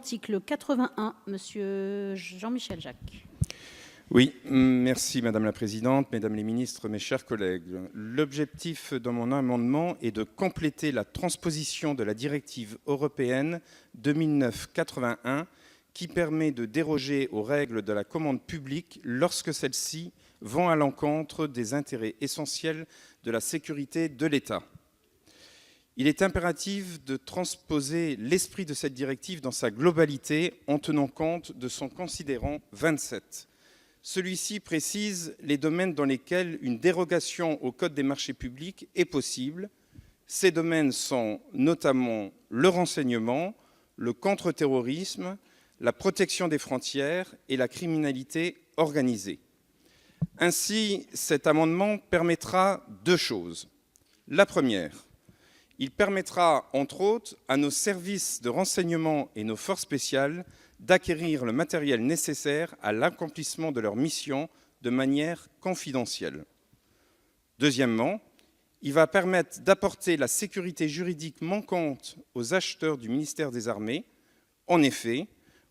l'article 81, Monsieur Jean-Michel Jacques. Oui, merci Madame la Présidente, Mesdames les ministres, mes chers collègues. L'objectif de mon amendement est de compléter la transposition de la directive européenne 2009/81 qui permet de déroger aux règles de la commande publique lorsque celles-ci vont à l'encontre des intérêts essentiels de la sécurité de l'État. Il est impératif de transposer l'esprit de cette directive dans sa globalité en tenant compte de son considérant 27. Celui-ci précise les domaines dans lesquels une dérogation au Code des marchés publics est possible. Ces domaines sont notamment le renseignement, le contre-terrorisme, la protection des frontières et la criminalité organisée. Ainsi, cet amendement permettra deux choses. La première, il permettra, entre autres, à nos services de renseignement et nos forces spéciales d'acquérir le matériel nécessaire à l'accomplissement de leur mission de manière confidentielle. Deuxièmement, il va permettre d'apporter la sécurité juridique manquante aux acheteurs du ministère des Armées. En effet,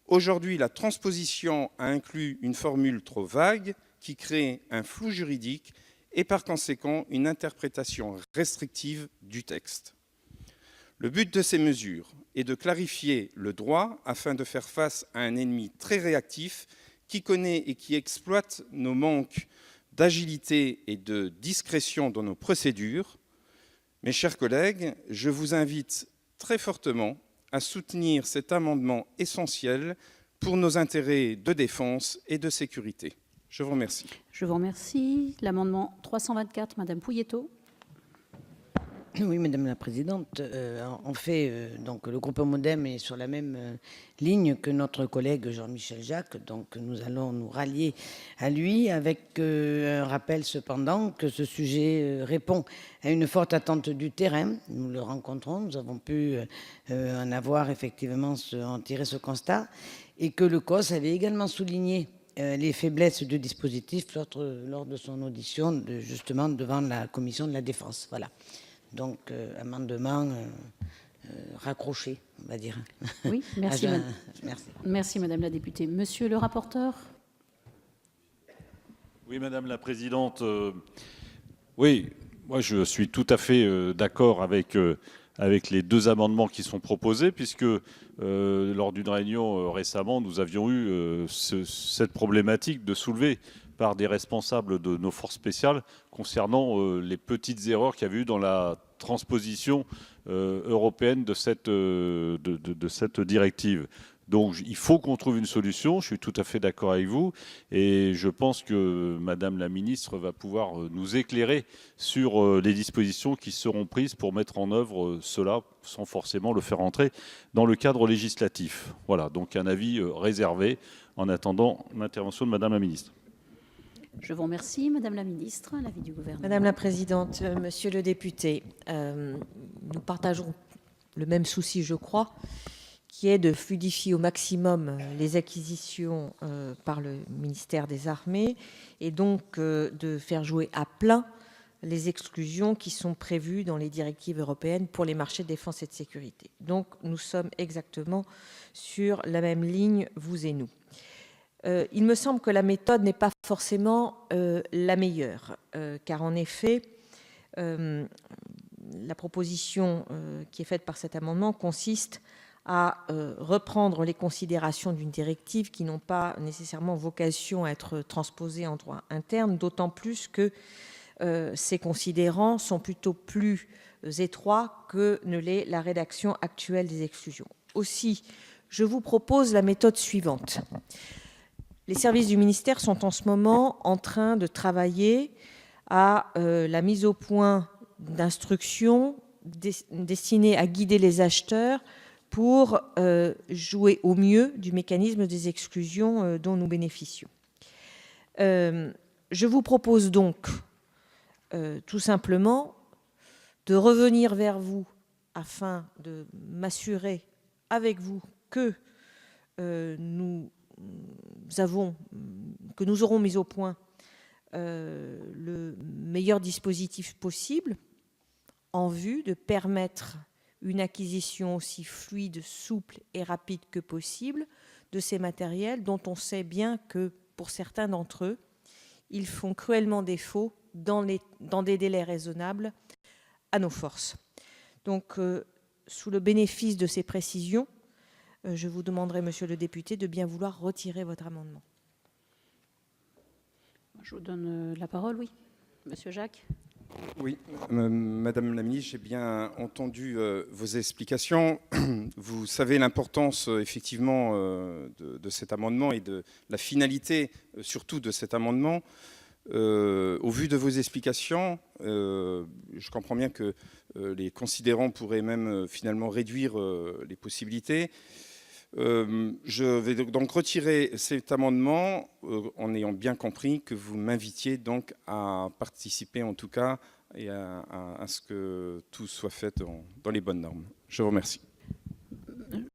aujourd'hui, la transposition a inclus une formule trop vague qui crée un flou juridique et par conséquent une interprétation restrictive du texte. Le but de ces mesures est de clarifier le droit afin de faire face à un ennemi très réactif qui connaît et qui exploite nos manques d'agilité et de discrétion dans nos procédures. Mes chers collègues, je vous invite très fortement à soutenir cet amendement essentiel pour nos intérêts de défense et de sécurité. Je vous remercie. Je vous remercie. L'amendement 324, Madame Pouilletto. Oui, Madame la Présidente. En fait, donc, le groupe Modem est sur la même ligne que notre collègue Jean-Michel Jacques. Donc, nous allons nous rallier à lui avec un rappel cependant que ce sujet répond à une forte attente du terrain. Nous le rencontrons, nous avons pu en avoir effectivement en tirer ce constat et que le COS avait également souligné les faiblesses du dispositif lors de son audition justement devant la commission de la Défense. Voilà. Donc, amendement raccroché, on va dire. Oui, merci, merci. Merci, Madame la députée. Monsieur le rapporteur. Oui, Madame la Présidente. Oui, moi je suis tout à fait d'accord avec les deux amendements qui sont proposés, puisque lors d'une réunion récemment, nous avions eu cette problématique de soulever par des responsables de nos forces spéciales concernant les petites erreurs qu'il y avait eu dans la transposition européenne de cette directive. Donc il faut qu'on trouve une solution, je suis tout à fait d'accord avec vous, et je pense que Madame la Ministre va pouvoir nous éclairer sur les dispositions qui seront prises pour mettre en œuvre cela, sans forcément le faire entrer dans le cadre législatif. Voilà, donc un avis réservé en attendant l'intervention de Madame la Ministre. Je vous remercie. Madame la Ministre, l'avis du gouvernement. Madame la Présidente, Monsieur le député, nous partageons le même souci, je crois, qui est de fluidifier au maximum les acquisitions par le ministère des Armées et donc de faire jouer à plein les exclusions qui sont prévues dans les directives européennes pour les marchés de défense et de sécurité. Donc nous sommes exactement sur la même ligne, vous et nous. Il me semble que la méthode n'est pas forcément la meilleure, car en effet, la proposition qui est faite par cet amendement consiste à reprendre les considérations d'une directive qui n'ont pas nécessairement vocation à être transposées en droit interne, d'autant plus que ces considérants sont plutôt plus étroits que ne l'est la rédaction actuelle des exclusions. Aussi, je vous propose la méthode suivante. Les services du ministère sont en ce moment en train de travailler à la mise au point d'instructions destinées à guider les acheteurs pour jouer au mieux du mécanisme des exclusions dont nous bénéficions. Je vous propose donc tout simplement de revenir vers vous afin de m'assurer avec vous que nous aurons mis au point le meilleur dispositif possible en vue de permettre une acquisition aussi fluide, souple et rapide que possible de ces matériels dont on sait bien que, pour certains d'entre eux, ils font cruellement défaut dans des délais raisonnables à nos forces. Donc, sous le bénéfice de ces précisions, je vous demanderai, monsieur le député, de bien vouloir retirer votre amendement. Je vous donne la parole, oui. Monsieur Jacques. Oui, Madame la Ministre, j'ai bien entendu vos explications. Vous savez l'importance effectivement de cet amendement et de la finalité surtout de cet amendement. Au vu de vos explications, je comprends bien que les considérants pourraient même finalement réduire les possibilités. Je vais donc retirer cet amendement en ayant bien compris que vous m'invitiez donc à participer en tout cas et à ce que tout soit fait dans les bonnes normes. Je vous remercie.